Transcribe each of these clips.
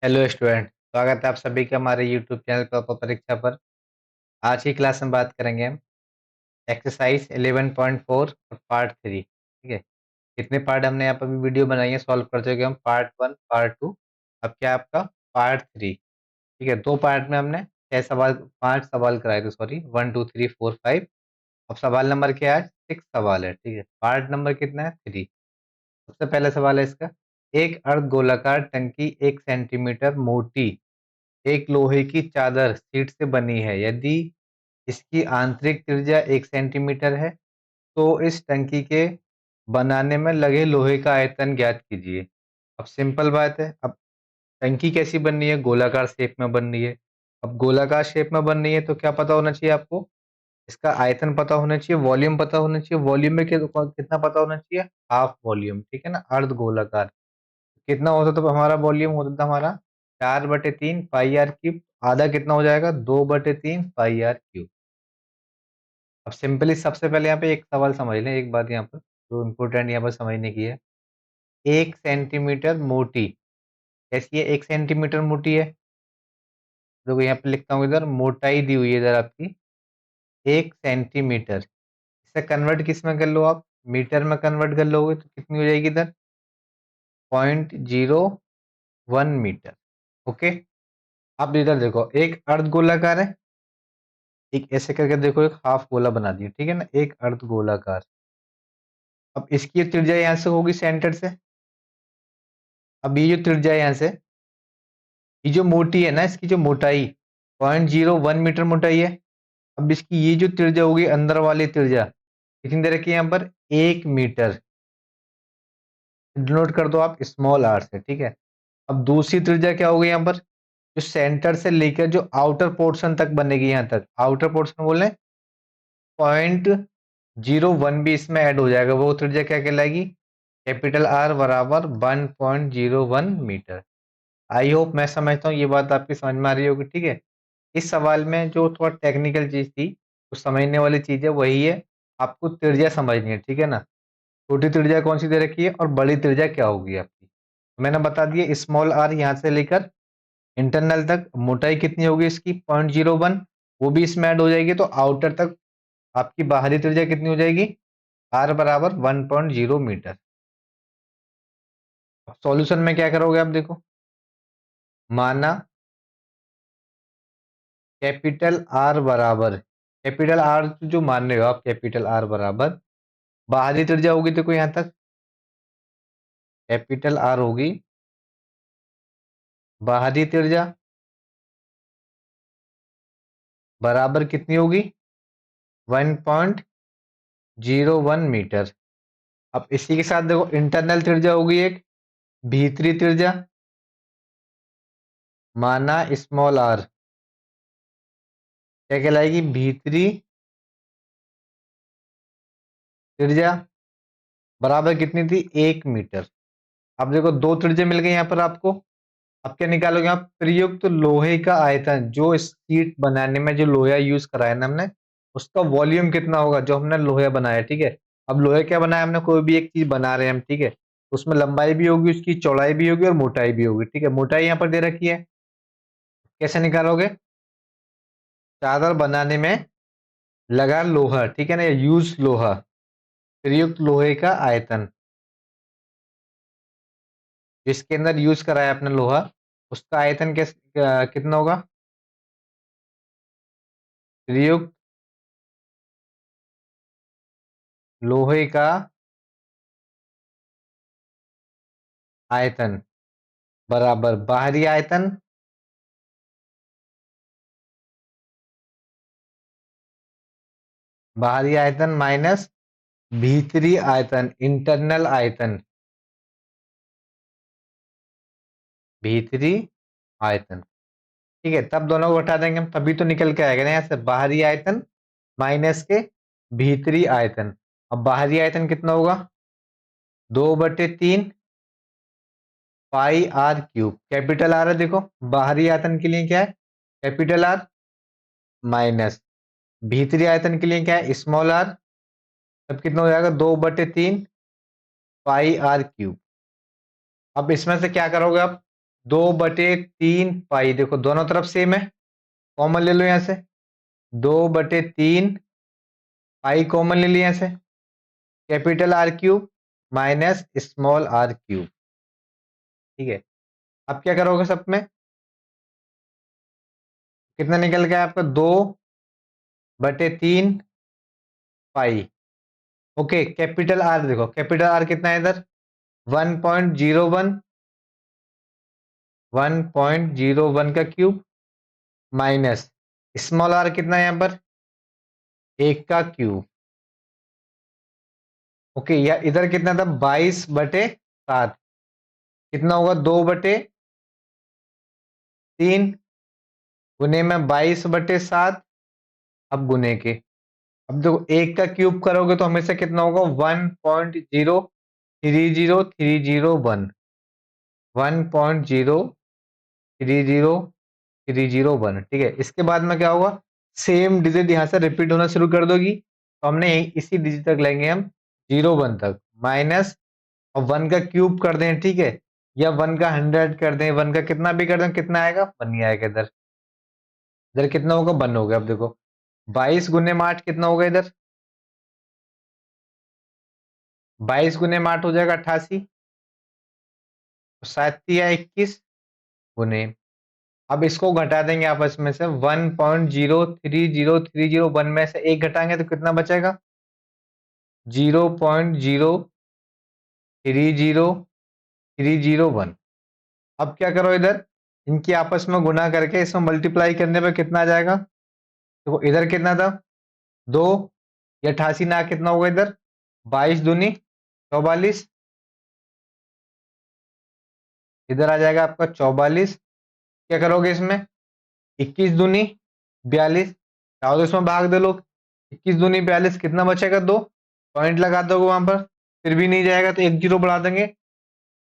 Hello student, स्वागत है आप सभी का हमारे यूट्यूब चैनल पर परीक्षा पर। आज की क्लास में बात करेंगे हम एक्सरसाइज 11.4 और पार्ट 3। ठीक है। कितने पार्ट हमने यहाँ पर भी वीडियो बनाई है, सॉल्व कर चुके हम पार्ट 1 पार्ट 2। अब क्या है आपका पार्ट 3। ठीक है, दो पार्ट में हमने 6 सवाल 5 सवाल कराए थे, सॉरी 1 2 3 4 5। अब सवाल नंबर क्या है? 6 सवाल है। ठीक है, पार्ट नंबर कितना है? 3। सबसे पहला सवाल है इसका। एक अर्ध गोलाकार टंकी 1 सेंटीमीटर मोटी एक लोहे की चादर शीट से बनी है। यदि इसकी आंतरिक त्रिज्या 1 सेंटीमीटर है तो इस टंकी के बनाने में लगे लोहे का आयतन ज्ञात कीजिए। अब सिंपल बात है। अब टंकी कैसी बननी है? गोलाकार शेप में बननी है। अब गोलाकार शेप में बननी है तो क्या पता होना चाहिए आपको? इसका आयतन पता होना चाहिए, वॉल्यूम पता होना चाहिए। वॉल्यूम में कितना पता होना चाहिए? Half volume. ठीक है ना, अर्ध गोलाकार कितना होता तो हमारा वॉल्यूम होता था हमारा 4/3 पाई आर क्यूब। आधा कितना हो जाएगा? 2/3 पाई आर क्यूब। अब सिंपली सबसे पहले यहाँ पे एक सवाल समझ लें, एक बात यहाँ पर जो इम्पोर्टेंट यहाँ पर समझने की है। 1 सेंटीमीटर मोटी कैसी है? 1 सेंटीमीटर मोटी है। देखो यहाँ पे लिखता हूँ, इधर मोटाई दी हुई है इधर आपकी 1 सेंटीमीटर। इसे कन्वर्ट किस में कर लो आप? मीटर में कन्वर्ट कर लोगे तो कितनी हो जाएगी इधर? 0.01 मीटर। ओके। अब इधर देखो, एक अर्ध गोलाकार है, एक ऐसे करके देखो एक हाफ गोला बना दिया। ठीक है ना, एक अर्ध गोलाकार। अब इसकी त्रिज्या यहाँ से होगी सेंटर से। अब ये जो त्रिज्या यहाँ से, ये जो मोटी है ना, इसकी जो मोटाई 0.01 मीटर मोटाई है। अब इसकी ये जो त्रिज्या होगी अंदर वाली त्रिज्या कितनी दे रखी है यहाँ पर? 1 मीटर। डिनोट कर दो आप स्मॉल आर से। ठीक है। अब दूसरी त्रिज्या क्या होगी यहाँ पर? जो सेंटर से लेकर जो आउटर पोर्शन तक बनेगी, यहाँ तक आउटर पोर्शन बोले 0.01 भी इसमें ऐड हो जाएगा। वो त्रिज्या क्या कहलाएगी? कैपिटल आर बराबर 1.01 मीटर। आई होप, मैं समझता हूँ ये बात आपकी समझ में आ रही होगी। ठीक है। इस सवाल में जो थोड़ा टेक्निकल चीज थी, तो समझने वाली चीज है वही है। आपको त्रिज्या समझनी है। ठीक है ना, छोटी त्रिज्या कौन सी दे रखी है और बड़ी त्रिज्या क्या होगी आपकी? तो मैंने बता दिया, स्मॉल आर यहाँ से लेकर इंटरनल तक मोटाई कितनी होगी इसकी? 0.01। वो भी इसमें ऐड हो जाएगी तो आउटर तक आपकी बाहरी त्रिज्या कितनी हो जाएगी? आर बराबर 1.0 मीटर। सॉल्यूशन में क्या करोगे आप? देखो, माना कैपिटल आर बराबर, कैपिटल आर जो मान रहे हो आप, कैपिटल आर बराबर बाहरी त्रिज्या होगी, देखो यहां तक कैपिटल आर होगी बाहरी त्रिज्या बराबर कितनी होगी? 1.01 मीटर। अब इसी के साथ देखो इंटरनल त्रिज्या होगी एक भीतरी त्रिज्या, माना स्मॉल आर, क्या कहलाएगी? भीतरी त्रिज्या बराबर कितनी थी? 1 मीटर। अब देखो दो त्रिज्या मिल गई यहाँ पर आपको। अब क्या निकालोगे आप? प्रयुक्त लोहे का आयतन, जो शीट बनाने में जो लोहा यूज कराया ना हमने, उसका वॉल्यूम कितना होगा जो हमने लोहा बनाया। ठीक है। अब लोहे क्या बनाया हमने? कोई भी एक चीज बना रहे हैं हम। ठीक है, उसमें लंबाई भी होगी, उसकी चौड़ाई भी होगी और मोटाई भी होगी। ठीक है, मोटाई यहाँ पर दे रखी है। कैसे निकालोगे? चादर बनाने में लगा लोहा, ठीक है ना, यूज लोहा, प्रयुक्त लोहे का आयतन, जिसके अंदर यूज कराया अपने लोहा, उसका आयतन कितना होगा? प्रयुक्त लोहे का आयतन बराबर बाहरी आयतन बाहरी आयतन माइनस भीतरी आयतन, इंटरनल आयतन, भीतरी आयतन। ठीक है, तब दोनों को हटा देंगे हम, तभी तो निकल के आएगा ना यहाँ से बाहरी आयतन माइनस के भीतरी आयतन। अब बाहरी आयतन कितना होगा? 2/3 पाई आर क्यूब। कैपिटल आर है, देखो बाहरी आयतन के लिए क्या है? कैपिटल आर, माइनस भीतरी आयतन के लिए क्या है? Small r. तब कितना हो जाएगा? 2/3 पाई आर क्यूब। अब इसमें से क्या करोगे आप? 2/3 पाई, देखो दोनों तरफ सेम है, कॉमन ले लो यहाँ से, 2/3 पाई कॉमन ले लिया यहाँ से, capital R cube minus small r cube. ठीक है, अब क्या करोगे सब में, कितना निकल गया आपका, 2/3 पाई। ओके, कैपिटल आर देखो, कैपिटल आर कितना है इधर, 1.01, 1.01 का क्यूब माइनस स्मॉल आर कितना है यहाँ पर, 1 का क्यूब। ओके, या इधर कितना था, 22/7, कितना होगा, 2/3 गुने में 22/7, अब गुने के, अब देखो 1 का क्यूब करोगे तो हमेशा कितना होगा, 1.030301, 1.030301। ठीक है, इसके बाद में क्या होगा, सेम डिजिट यहां से रिपीट होना शुरू कर दोगी, तो हमने इसी डिजिट तक लेंगे हम, 0 1 तक, माइनस और 1 का क्यूब कर दें, ठीक है, या 1 का 100 कर दें, 1 का कितना भी कर दें, कितना आएगा, 1 ही आएगा इधर। इधर कितना होगा, 1 हो गया। अब देखो 22 गुने में 8 कितना होगा इधर, 22 गुने में 8 हो जाएगा 88, 7 या 21 गुने, अब इसको घटा देंगे आपस में से, 1.03030 में से एक घटाएंगे तो कितना बचेगा, 0.0303001। अब क्या करो, इधर इनकी आपस में गुना करके इसमें मल्टीप्लाई करने पे कितना आ जाएगा, तो इधर कितना था, 2, या 88 ना, कितना होगा इधर, 22 दूनी 44, इधर आ जाएगा आपका 44। क्या करोगे इसमें, 21 दूनी 42, चाहो तो इसमें भाग दे लोग, 21 दूनी 42, कितना बचेगा, 2, पॉइंट लगा दोगे वहां पर, फिर भी नहीं जाएगा तो एक जीरो बढ़ा देंगे,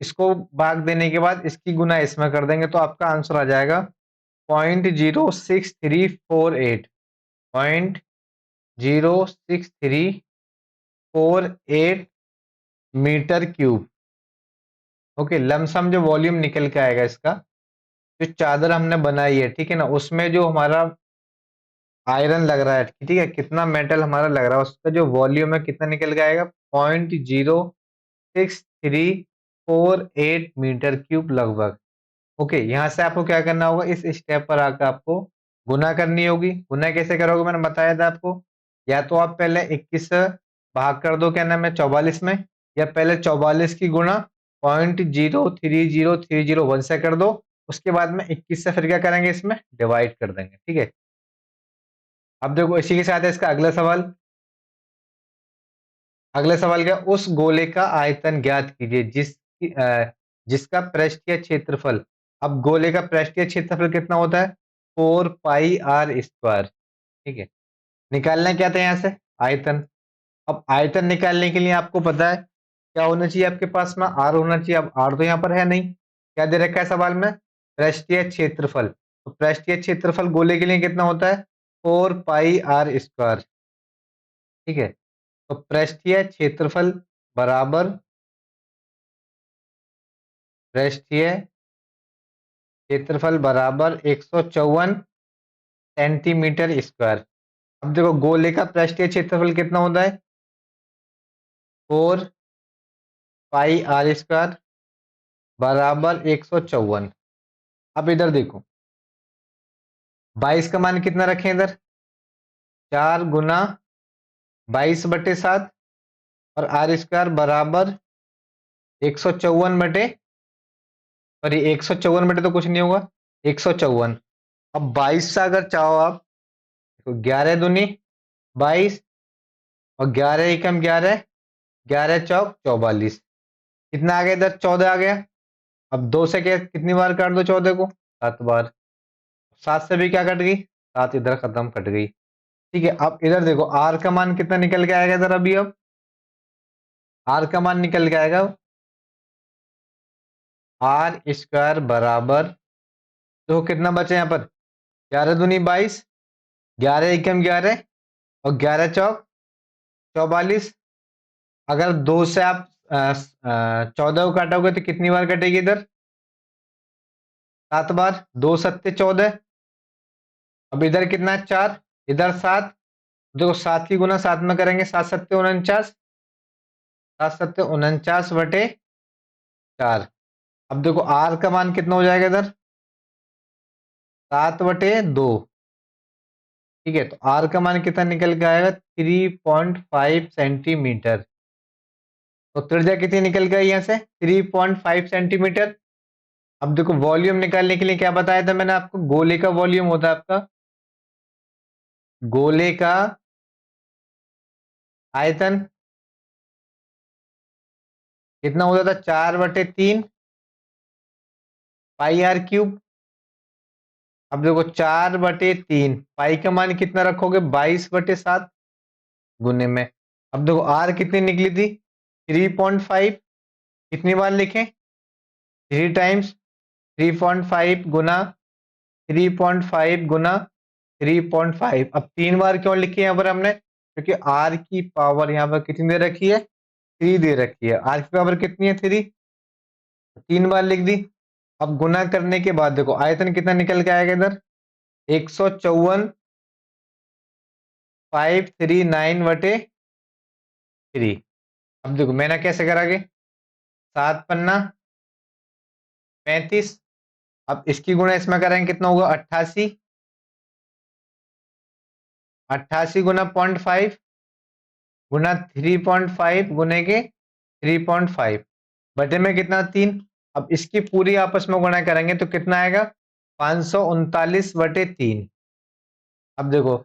इसको भाग देने के बाद इसकी गुना इसमें कर देंगे, तो आपका आंसर आ जाएगा 0.06348, 0.06348 मीटर क्यूब। ओके, लमसम जो वॉल्यूम निकल के आएगा इसका, जो चादर हमने बनाई है, ठीक है ना, उसमें जो हमारा आयरन लग रहा है, ठीक है, कितना मेटल हमारा लग रहा है, उसका जो वॉल्यूम है कितना निकल के आएगा, 0.06348 मीटर क्यूब लगभग। ओके, यहाँ से आपको क्या करना होगा, इस स्टेप पर आकर आपको गुना करनी होगी। गुना कैसे करोगे, मैंने बताया था आपको, या तो आप पहले 21 से भाग कर दो, क्या नाम है, 44 में, या पहले 44 की गुणा 0.03030 से कर दो, उसके बाद में 21 से फिर क्या करेंगे, इसमें डिवाइड कर देंगे। ठीक है, अब देखो इसी के साथ है इसका अगला सवाल। अगला सवाल क्या, उस गोले का आयतन ज्ञात कीजिए जिसका पृष्ठीय क्षेत्रफल, अब गोले का पृष्ठीय क्षेत्रफल कितना होता है, 4 पाई r स्क्वायर। ठीक है, निकालना क्या था यहाँ से, आयतन। अब आयतन निकालने के लिए आपको पता है क्या होना चाहिए, आपके पास में आर होना चाहिए। अब आर तो यहाँ पर है नहीं, क्या दे रखा है सवाल में, पृष्ठीय क्षेत्रफल। तो पृष्ठीय क्षेत्रफल गोले के लिए कितना होता है, 4 पाई r स्क्वायर। ठीक है, तो पृष्ठीय क्षेत्रफल बराबर पृष्ठीय क्षेत्रफल बराबर 154 सेंटीमीटर स्क्वायर। अब देखो गोले का पृष्ठीय क्षेत्रफल कितना होता है, 4 पाई r स्क्वायर बराबर 154। अब इधर देखो 22 का मान कितना रखें इधर, 4 गुना 22/7, और r स्क्वायर बराबर 154 बटे, और ये 154 बटे तो कुछ नहीं होगा, 154। अब 22 से अगर चाहो आप, तो 11 दूनी 22, और 11 एकम 11, 11 चौक 44, कितना आ गया इधर, 14 आ गया। अब 2 से क्या, कितनी बार काट दो 14 को, 7 बार, 7 से भी क्या कट गई, 7 इधर खत्म, कट गई। ठीक है, अब इधर देखो आर का मान कितना निकल के आएगा इधर, अभी अब आर का मान निकल के आएगा, r स्क्वायर बराबर, तो कितना बचे यहाँ पर, 11 दूनी 22, 11 एकम 11, और 11 चौक 44। अगर 2 से आप 14 को काटोगे तो कितनी बार कटेगी इधर, 7 बार, 2 सत्ते 14। अब इधर कितना है 4, इधर 7। देखो 7 की गुना 7 में करेंगे, 7 सत्ते 49, 7 सत्ते 49 बटे 4। अब देखो आर का मान कितना हो जाएगा इधर, 7/2। ठीक है, तो आर का मान कितना निकल के आएगा, 3.5 सेंटीमीटर। तो त्रिज्या कितनी निकल गई यहाँ से, 3.5 सेंटीमीटर। अब देखो वॉल्यूम निकालने के लिए क्या बताया था मैंने आपको, गोले का वॉल्यूम होता है आपका, गोले का आयतन कितना होता था, 4/3 पाई आर क्यूब। अब देखो 4/3, पाई का मान कितना रखोगे, 22/7 गुने में। अब देखो आर कितनी निकली थी, 3.5। कितनी बार लिखें, 3 टाइम्स, 3.5 गुना 3.5 गुना 3.5। अब 3 बार क्यों लिखी है यहाँ पर हमने, क्योंकि आर की पावर यहाँ पर कितनी दे रखी है, 3 दे रखी है। आर की पावर कितनी है, 3। 3 बार लिख दी। अब गुना करने के बाद देखो आयतन कितना निकल के आएगा इधर, 154,539/3। अब देखो मैंने कैसे करागे, 7 पन्ना 35। अब इसकी गुणा इसमें करेंगे कितना होगा, 88। 88 गुना 0.5 गुना 3.5 गुने के 3.5 बटे में कितना, 3। अब इसकी पूरी आपस में गुणा करेंगे तो कितना आएगा, 539/3। अब देखो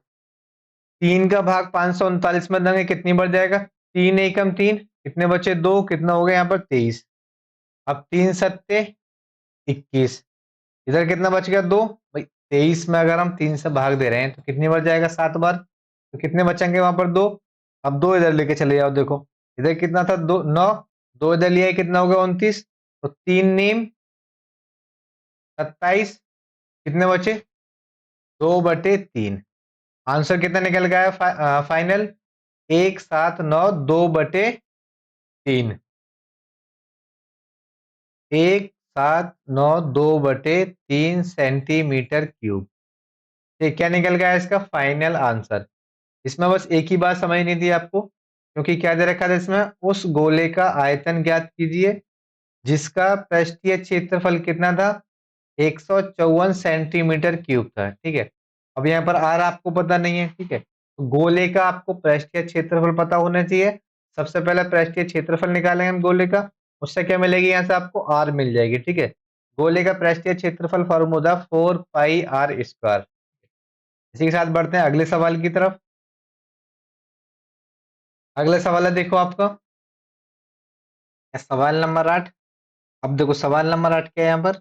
3 का भाग 539 में देंगे कितनी बढ़ जाएगा, 3 एकम 3, कितने बचे 2, कितना हो गया यहाँ पर 23। अब 3 सत्ते 21, इधर कितना बच गया 2। भाई 23 में अगर हम 3 से भाग दे रहे हैं तो कितनी बार जाएगा, 7 बार। तो कितने बचेंगे वहां पर 2। अब 2 इधर लेके चले जाओ, देखो इधर कितना था, 2 9, 2 इधर लिया कितना हो गया 29। तो 3 नीम 27, कितने बचे 2/3। आंसर कितना निकल गया है फाइनल, 1792/3। 1792/3 centimetre cube. ये क्या निकल गया है इसका फाइनल आंसर। इसमें बस एक ही बात समझनी थी आपको, क्योंकि क्या दे रखा था इसमें, उस गोले का आयतन ज्ञात कीजिए जिसका पृष्ठीय क्षेत्रफल कितना था, 154 सेंटीमीटर क्यूब था। ठीक है, अब यहाँ पर आर आपको पता नहीं है। ठीक है, तो गोले का आपको पृष्ठीय क्षेत्रफल पता होना चाहिए। सबसे पहले पृष्ठीय क्षेत्रफल निकालेंगे हम गोले का, उससे क्या मिलेगी, यहाँ से आपको आर मिल जाएगी। ठीक है, गोले का पृष्ठीय क्षेत्रफल फॉर्मूला 4πr²। इसी के साथ बढ़ते हैं अगले सवाल की तरफ। अगला सवाल है देखो आपका, सवाल नंबर 8। अब देखो सवाल नंबर 8 क्या है यहाँ पर,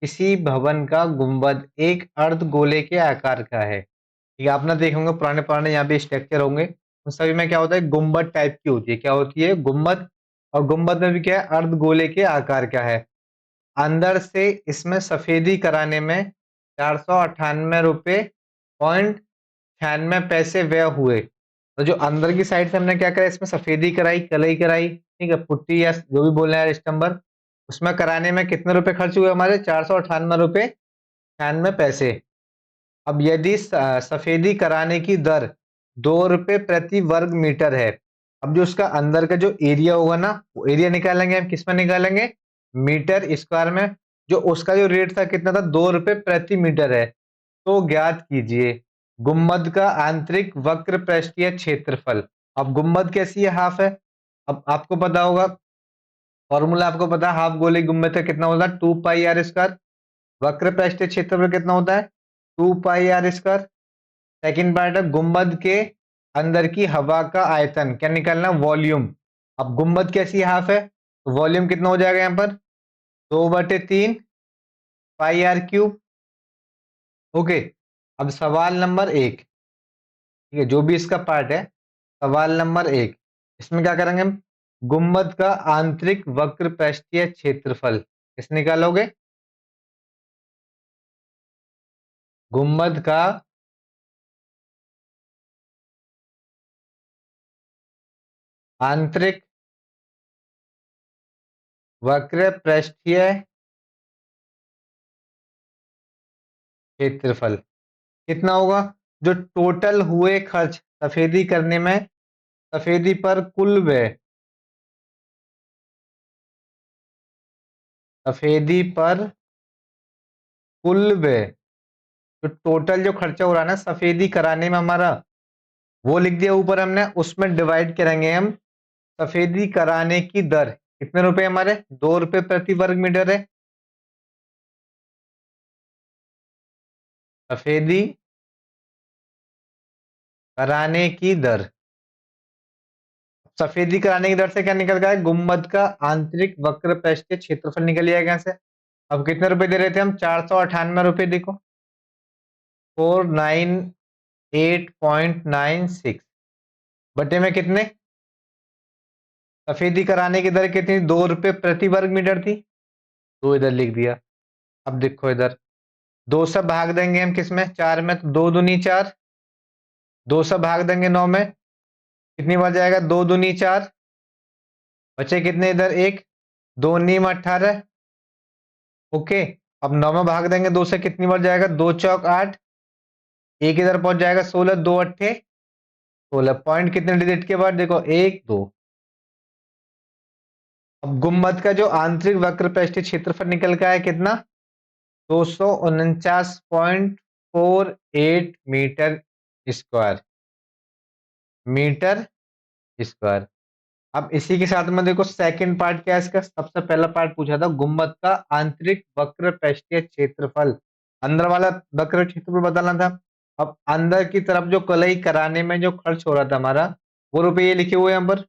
किसी भवन का गुंबद एक अर्ध गोले के आकार का है। ठीक है, आपने देखे होंगे पुराने पुराने यहाँ पे स्ट्रक्चर होंगे, उन सभी में क्या होता है, गुंबद टाइप की होती है। क्या होती है, गुंबद। और गुंबद में भी क्या है, अर्ध गोले के आकार का है। अंदर से इसमें सफेदी कराने में 498 रुपये 96 व्यय हुए। तो जो अंदर की साइड से हमने क्या करा, इसमें सफेदी कराई, कलई कराई, ठीक है, पुट्टी या जो भी बोलना है स्टम्बर, उसमें कराने में कितने रुपए खर्च हुए हमारे, 498 रुपये 96 पैसे। अब यदि सफेदी कराने की दर 2 रुपये प्रति वर्ग मीटर है। अब जो उसका अंदर का जो एरिया होगा ना, वो एरिया निकालेंगे हम किस में निकालेंगे, मीटर स्क्वायर में। जो उसका जो रेट था कितना था, 2 रुपये प्रति मीटर है। तो ज्ञात कीजिए गुम्बद का आंतरिक वक्र पृष्ठीय क्षेत्रफल। अब गुम्बद कैसी है, हाफ है। अब आपको पता होगा फॉर्मूला, आपको पता है हाफ गोले गुम्बद का कितना होता है, 2πr²। वक्र पृष्ठीय क्षेत्रफल कितना होता है, 2πr²। सेकंड पार्ट है गुंबद के अंदर की हवा का आयतन, क्या निकालना, वॉल्यूम। अब गुंबद कैसी हाफ है, तो वॉल्यूम कितना हो जाएगा यहाँ पर, 2/3 πr³ ओके। अब सवाल नंबर 1, ठीक है, जो भी इसका पार्ट है, सवाल नंबर 1, इसमें क्या करेंगे हम, गुंबद का आंतरिक वक्र पृष्ठीय क्षेत्रफल किस निकालोगे, गुंबद का आंतरिक वक्र पृष्ठीय क्षेत्रफल कितना होगा, जो टोटल हुए खर्च सफेदी करने में, सफेदी पर कुल व्यय, सफेदी पर कुल व्यय, जो टोटल जो खर्चा हो रहा है ना सफेदी कराने में हमारा, वो लिख दिया ऊपर हमने, उसमें डिवाइड करेंगे हम सफेदी कराने की दर। कितने रुपए हमारे, 2 रुपए प्रति वर्ग मीटर है। सफेदी कराने की दर, सफेदी कराने की दर से क्या निकल गया है, गुम्बद का आंतरिक वक्र पृष्ठीय क्षेत्रफल निकल जाएगा यहाँ से। अब कितने रुपए दे रहे थे हम, 498 रुपए, देखो 498.96 बटे में कितने, सफेदी कराने की दर कितनी, 2 रुपए प्रति वर्ग मीटर थी, तो इधर लिख दिया। अब देखो इधर, 2 से भाग देंगे हम किसमें, 4 में, तो 2 दूनी 4, 2 से भाग देंगे 9 में, कितनी बार जाएगा, 2 दूनी 4, बचे कितने इधर 1, 2 नीम 18, ओके। अब 9 में भाग देंगे 2 से, कितनी बार जाएगा, 2 चौक 8, एक इधर पहुंच जाएगा 16, 2 अट्ठे 16, पॉइंट कितने डिजिट के बाद, देखो 1 2। अब गुम्बद का जो आंतरिक वक्र पृष्ठीय क्षेत्रफल निकल का है कितना, 249.48 मीटर स्क्वायर, मीटर स्क्वायर। अब इसी के साथ में देखो सेकंड पार्ट क्या है इसका, सबसे पहला पार्ट पूछा था गुम्बद का आंतरिक वक्र पृष्ठीय क्षेत्रफल, अंदर वाला वक्र क्षेत्रफल बताना था। अब अंदर की तरफ जो कलई कराने में जो खर्च हो रहा था हमारा, वो रुपये ये लिखे हुए हैं यहाँ पर।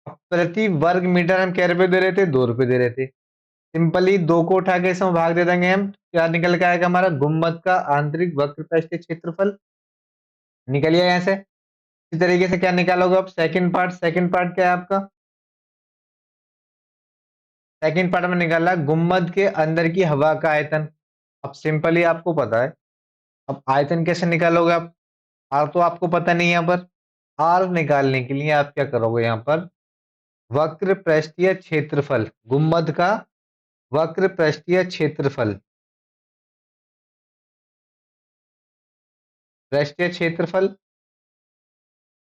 अब प्रति वर्ग मीटर हम क्या रुपए दे रहे थे, 2 रुपए दे रहे थे। सिंपली 2 को उठा के इसमें भाग दे देंगे हम, क्या निकल के आएगा हमारा, गुम्बद का आंतरिक वक्र पृष्ठीय क्षेत्रफल निकलिए यहाँ से। इसी तरीके से क्या निकालोगे अब, सेकंड पार्ट, सेकंड पार्ट क्या है आपका, सेकंड पार्ट में निकाला गुम्बद के अंदर की हवा का आयतन। अब सिंपली आपको पता है, अब आयतन कैसे निकालोगे आप, आर तो आपको पता नहीं है यहाँ पर। आर निकालने के लिए आप क्या करोगे यहाँ पर, वक्र पृष्ठीय क्षेत्रफल, गुम्बद का वक्र पृष्ठीय क्षेत्रफल, पृष्ठीय क्षेत्रफल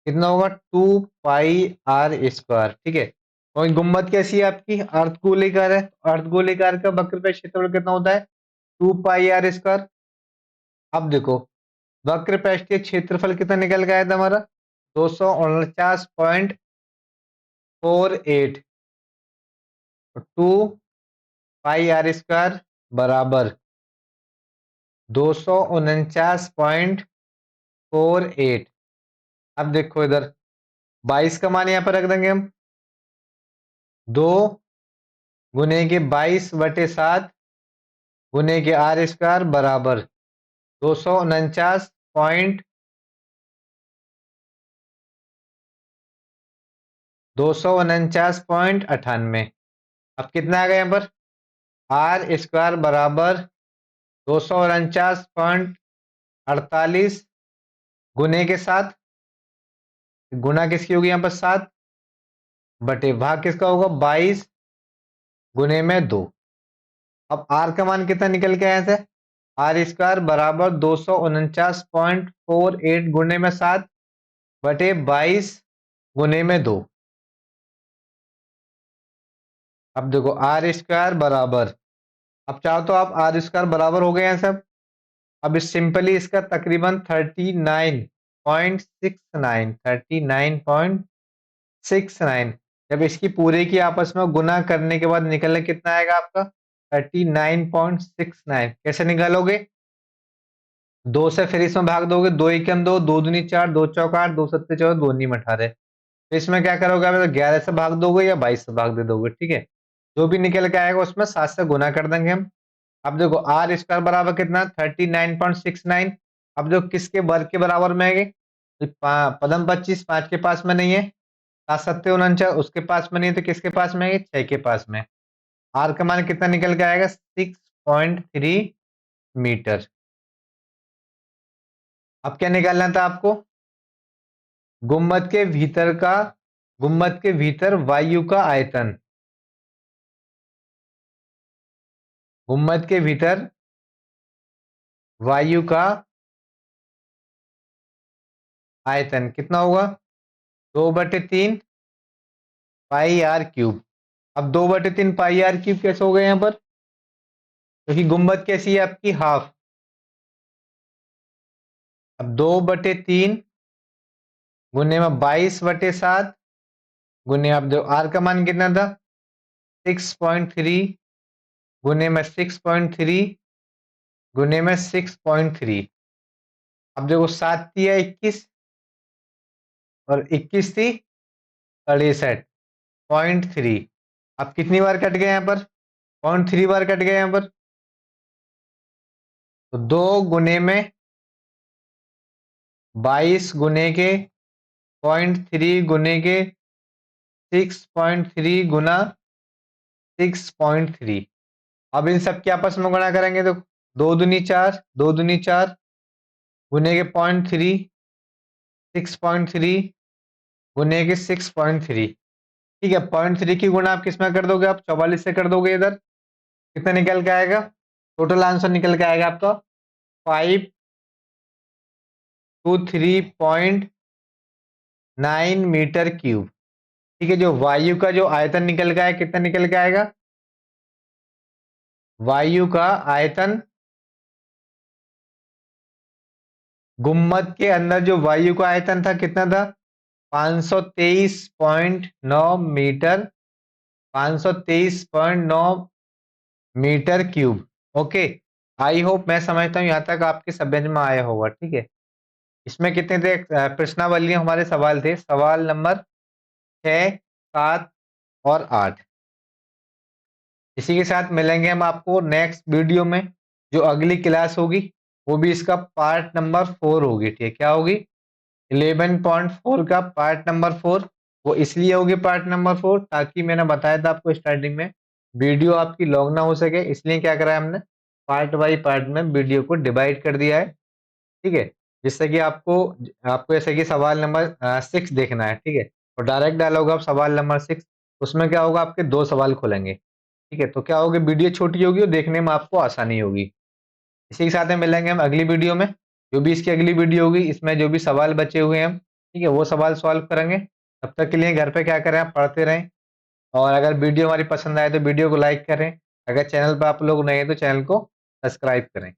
कितना होगा, 2 पाई r स्क्वायर, ठीक है। और गुम्बद कैसी है आपकी, अर्धगोलीकार है, अर्धगोलीकार का वक्र पृष्ठीय क्षेत्रफल कितना होता है, 2 पाई r स्क्वायर। अब देखो वक्र पृष्ठीय क्षेत्रफल कितना निकल गया था हमारा, 249.48, 2 पाई r स्क्वायर बराबर 249.48। अब देखो इधर 22 का मान यहाँ पर रख देंगे हम, 2 गुने के 22/7 गुने के r स्क्वायर बराबर 249 249.98। अब कितना आ गया यहाँ पर, r स्क्वायर बराबर 249.48 गुने के 7, गुना किसकी होगी यहाँ पर 7, बटे भाग किसका होगा 22 गुने में 2। अब r का मान कितना निकल के आया यहाँ से, r स्क्वायर बराबर 249.48 गुने में 7 बटे 22 गुने में 2। अब देखो r स्क्वायर बराबर, अब चाहो तो आप r स्क्वायर बराबर हो गए हैं सब। अब इस सिंपली इसका तकरीबन 39.69 जब इसकी पूरे की आपस में गुना करने के बाद निकलने कितना आएगा आपका, 39.69। कैसे निकालोगे, 2 से फिर इसमें भाग दोगे, 2 एकम 2, 2 दूनी 4, 2 चौक 8, 2 सत्ते 14, 2 नीम 18। तो इसमें क्या करोगे आप, 11 से भाग दोगे या 22 से भाग दे दोगे, ठीक है। जो भी निकल के आएगा उसमें 7 से गुना कर देंगे हम। अब देखो r स्क्वायर बराबर कितना, 39.69। अब जो किसके वर्ग के बराबर में है, पदम 25 5 के पास में नहीं है, 7 सत्ते 49 उसके पास में नहीं है, तो किसके पास में है, 6 के पास में। r का मान कितना निकल के आएगा, 6.3 मीटर। अब क्या निकालना था आपको, गुम्बद के भीतर का, गुम्बद के भीतर वायु का आयतन, गुम्बद के भीतर वायु का आयतन कितना होगा? 2/3 पाई आर क्यूब। अब 2/3 पाई आर क्यूब कैसे हो गए यहाँ पर? क्योंकि गुंबद कैसी है आपकी? हाफ। अब 2/3 गुने में 22/7 गुने, अब जो आर का मान कितना था? 6.3 गुने में 6.3 गुने में 6.3। अब देखो 7 थी या 21 और 21 थी 63.3। अब कितनी बार कट गए यहाँ पर? 0.3 बार कट गए यहाँ पर। तो 2 गुने में 22 गुने के 0.3 गुने के 6.3 गुना 6.3। अब इन सब के आपस में गुणा करेंगे तो 2 दूनी 4, 2 दूनी 4 गुने के 0.3 6.3 गुने के 6.3। ठीक है, 0.3 की गुणा आप किसमें कर दोगे? आप 44 से कर दोगे। इधर कितना निकल के आएगा? टोटल आंसर निकल के आएगा आपका 523.9 मीटर क्यूब। ठीक है, जो वायु का जो आयतन निकल के आया कितना निकल के आएगा? वायु का आयतन, गुम्मद के अंदर जो वायु का आयतन था कितना था? 523.9 meter, 523.9 meter cube. Okay, I hope, मैं समझता हूँ यहाँ तक आपके समझ में आया होगा। ठीक है, इसमें कितने थे प्रश्नावली हमारे सवाल थे? सवाल नंबर 6, 7 और 8। इसी के साथ मिलेंगे हम आपको नेक्स्ट वीडियो में। जो अगली क्लास होगी वो भी इसका पार्ट नंबर 4 होगी। ठीक है, क्या होगी? 11.4 का पार्ट नंबर 4। वो इसलिए होगी पार्ट नंबर 4 ताकि मैंने बताया था आपको स्टार्टिंग में वीडियो आपकी लॉन्ग ना हो सके, इसलिए क्या करा है हमने, पार्ट बाई पार्ट में वीडियो को डिवाइड कर दिया है। ठीक है, जिससे कि आपको आपको जैसे कि सवाल नंबर 6 देखना है। ठीक है, तो डायरेक्ट डालोगे आप सवाल नंबर 6, उसमें क्या होगा? आपके 2 सवाल खुलेंगे। ठीक है, तो क्या होगी? वीडियो छोटी होगी और देखने में आपको आसानी होगी। इसी के साथ में मिलेंगे हम अगली वीडियो में। जो भी इसकी अगली वीडियो होगी इसमें जो भी सवाल बचे हुए हैं हम, ठीक है, वो सवाल सॉल्व करेंगे। तब तक के लिए घर पे क्या करें, आप पढ़ते रहें। और अगर वीडियो हमारी पसंद आए तो वीडियो को लाइक करें। अगर चैनल पर आप लोग नए हैं तो चैनल को सब्सक्राइब करें।